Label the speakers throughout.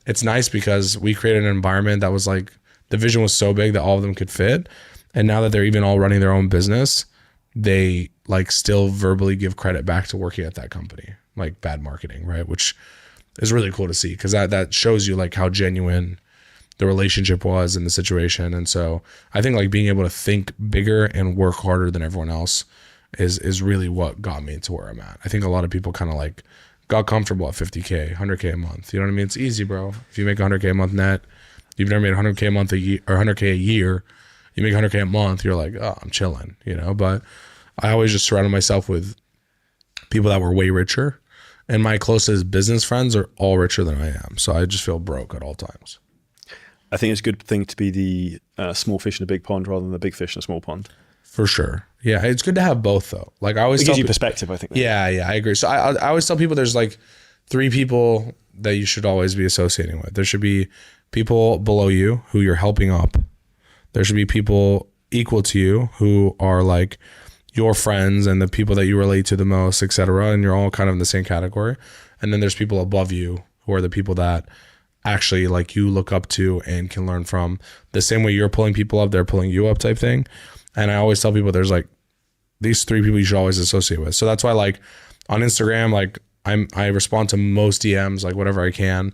Speaker 1: it's nice because we created an environment that was like, the vision was so big that all of them could fit. And now that they're even all running their own business, they like still verbally give credit back to working at that company, like Bad Marketing, right? Which is really cool to see, because that shows you like how genuine the relationship was in the situation. And so I think like being able to think bigger and work harder than everyone else is really what got me to where I'm at. I think a lot of people kind of like got comfortable at 50K, 100K a month. You know what I mean? It's easy, bro. If you make 100K a month net, you've never made 100K a month a year, or 100K a year, you make 100K a month, you're like, oh, I'm chilling, you know? But I always just surrounded myself with people that were way richer, and my closest business friends are all richer than I am. So I just feel broke at all times.
Speaker 2: I think it's a good thing to be the small fish in a big pond rather than the big fish in a small pond.
Speaker 1: For sure. Yeah, it's good to have both though. Like I always
Speaker 2: It gives you perspective, I think.
Speaker 1: Yeah, I agree. So I always tell people there's like 3 people that you should always be associating with. There should be people below you who you're helping up. There should be people equal to you who are like your friends and the people that you relate to the most, etc. And you're all kind of in the same category. And then there's people above you who are the people that actually like you look up to and can learn from. The same way you're pulling people up, they're pulling you up type thing. And I always tell people there's like these 3 people you should always associate with. So that's why like on Instagram, like I respond to most DMs, like whatever I can,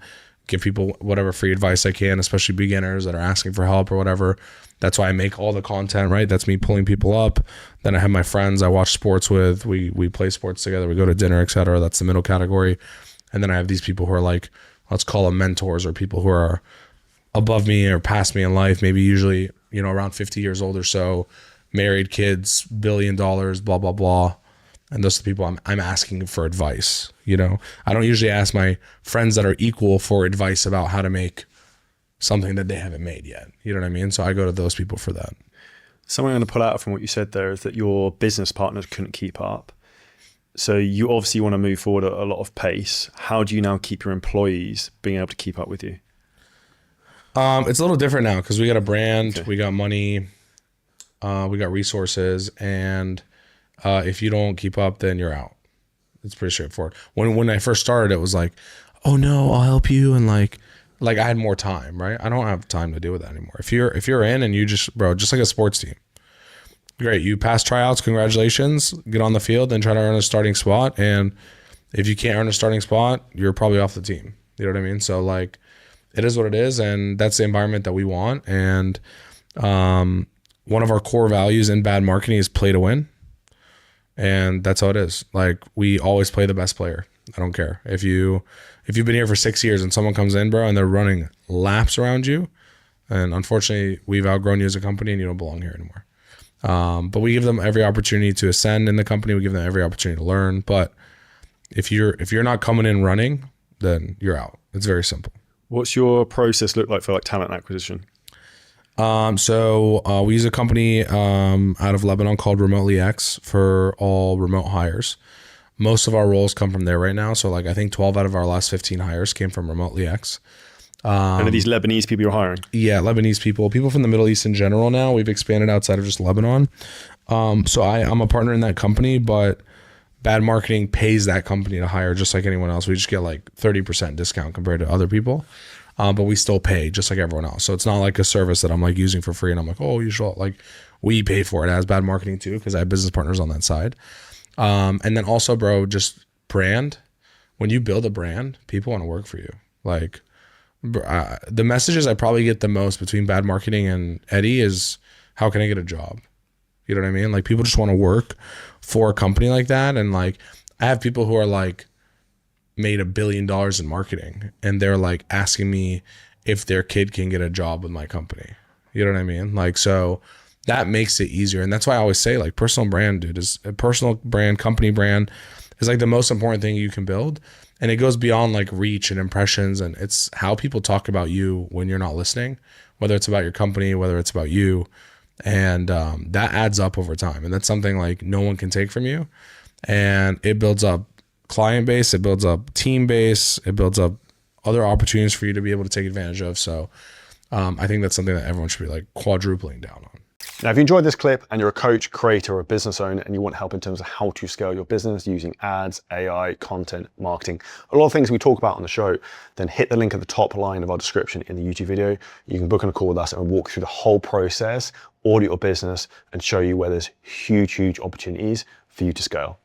Speaker 1: give people whatever free advice I can, especially beginners that are asking for help or whatever. That's why I make all the content, right? That's me pulling people up. Then I have my friends I watch sports with. We play sports together. We go to dinner, etc. That's the middle category. And then I have these people who are like, let's call them mentors, or people who are above me or past me in life, maybe usually, you know, around 50 years old or so, married, kids, $1 billion, blah, blah, blah. And those are the people I'm asking for advice. You know, I don't usually ask my friends that are equal for advice about how to make something that they haven't made yet. You know what I mean? So I go to those people for that.
Speaker 2: Something I'm going to pull out from what you said there is that your business partners couldn't keep up. So you obviously want to move forward at a lot of pace. How do you now keep your employees being able to keep up with you?
Speaker 1: It's a little different now because we got a brand,
Speaker 2: Okay.
Speaker 1: we got money, we got resources, and if you don't keep up, then you're out. It's pretty straightforward. When I first started, it was like, oh no, I'll help you, and like I had more time, right? I don't have time to deal with that anymore. If you're in and you just, bro, just like a sports team, great, you pass tryouts, congratulations, get on the field and try to earn a starting spot. And if you can't earn a starting spot, you're probably off the team. You know what I mean? So like, it is what it is, and that's the environment that we want. And one of our core values in Bad Marketing is play to win. And that's how it is. Like, we always play the best player. I don't care. If you've been here for 6 years and someone comes in, bro, and they're running laps around you, and unfortunately we've outgrown you as a company and you don't belong here anymore. But we give them every opportunity to ascend in the company. We give them every opportunity to learn. But if you're not coming in running, then you're out. It's very simple.
Speaker 2: What's your process look like for like talent acquisition?
Speaker 1: So we use a company out of Lebanon called Remotely X for all remote hires. Most of our roles come from there right now. So like I think 12 out of our last 15 hires came from Remotely X.
Speaker 2: And are these Lebanese people you're hiring?
Speaker 1: Yeah, Lebanese people from the Middle East in general now. We've expanded outside of just Lebanon. So I'm a partner in that company, but Bad Marketing pays that company to hire just like anyone else. We just get like 30% discount compared to other people. But we still pay just like everyone else. So it's not like a service that I'm like using for free and I'm like, oh, you should, like, we pay for it as Bad Marketing too, because I have business partners on that side. And then also, bro, just brand. When you build a brand, people want to work for you. Like, the messages I probably get the most between Bad Marketing and Eddie is, how can I get a job? You know what I mean? Like, people just want to work for a company like that. And like, I have people who are like, made $1 billion in marketing, and they're like asking me if their kid can get a job with my company. You know what I mean? Like, so that makes it easier. And that's why I always say, like, personal brand, dude, is a personal brand, company brand is like the most important thing you can build. And it goes beyond like reach and impressions, and it's how people talk about you when you're not listening, whether it's about your company, whether it's about you. And that adds up over time. And that's something like no one can take from you. And it builds up client base, it builds up team base, it builds up other opportunities for you to be able to take advantage of. So I think that's something that everyone should be like quadrupling down on.
Speaker 3: Now, if you enjoyed this clip and you're a coach, creator, or a business owner and you want help in terms of how to scale your business using ads, AI, content, marketing, a lot of things we talk about on the show, then hit the link at the top line of our description in the YouTube video. You can book on a call with us and we'll walk through the whole process, audit your business, and show you where there's huge, huge opportunities for you to scale.